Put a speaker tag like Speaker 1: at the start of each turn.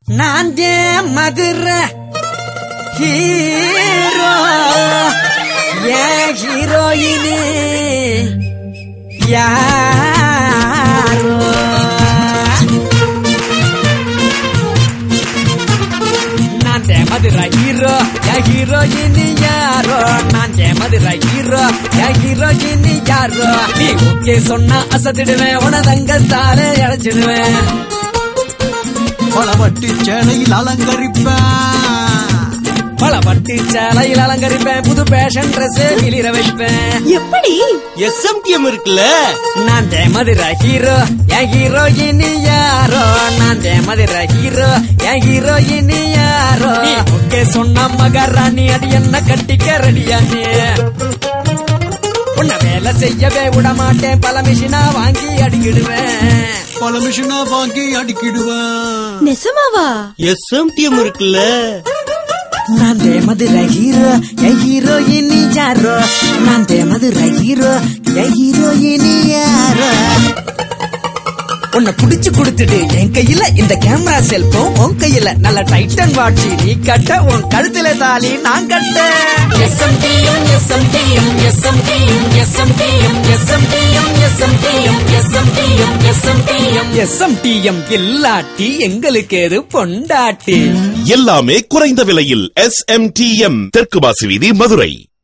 Speaker 1: நான் மதுரை ஹீரோ ஏன் ஹீரோயினு யாரோ நான் மதுரை ஹீரோ ஏன் ஹீரோயினு யாரோ நான் மதுரை ஹீரோ ஏன் ஹீரோயினு யாரோ நீ ஓகே சொன்னா அசத்திடுவேன் உனதங்கத்தாலே அழைச்சிடுவேன்
Speaker 2: பலவட்டி சேலையில் அலங்கரிப்பேன் புது பேஷன் ட்ரெஸ் வெளியில வைப்பேன்
Speaker 3: எப்படி
Speaker 4: எஸ்எம்டிஎம் இருக்குல்ல
Speaker 1: நான் மதுரை ஹீரோ என் ஹீரோயின் யாரோ நான் மதுரை ஹீரோ என் ஹீரோயின் யாரோ ஓகே சொன்ன மகாராணி அடி என்ன கட்டிக்க ரெடியானே உன்ன வேலை செய்யவே விட மாட்டேன் பல மிஷினா வாங்கி அடிக்கிடுவேன்
Speaker 3: நெசமாவா
Speaker 4: எஸ்எம்டிஎம் இருக்குல்ல
Speaker 1: நான் மதுரை ஹீரோ என் ஹீரோயின் யாரோ நான் மதுரை ஹீரோ என் ஹீரோயின் யாரோ உன்னை புடிச்சு கொடுத்துட்டு என் கையில இந்த கேமரா செல்போன் உன் கையில நல்ல டைட்டன் வாட்சி நீ கட்ட உன் கழுத்துல தாலி நான் கட்ட எஸ்எம்டிஎம் எஸ்எம்டிஎம் எஸ்எம்டிஎம் எஸ்எம்டிஎம் எஸ்எம்டிஎம் எஸ்எம்டிஎம் எஸ்எம்டிஎம் எஸ்எம்டிஎம் எஸ்எம்டிஎம் இல்லாட்டி எங்களுக்கு எது பொண்டாட்டி
Speaker 5: எல்லாமே குறைந்த விலையில் SMTM தெற்கு பாசி வீதி மதுரை.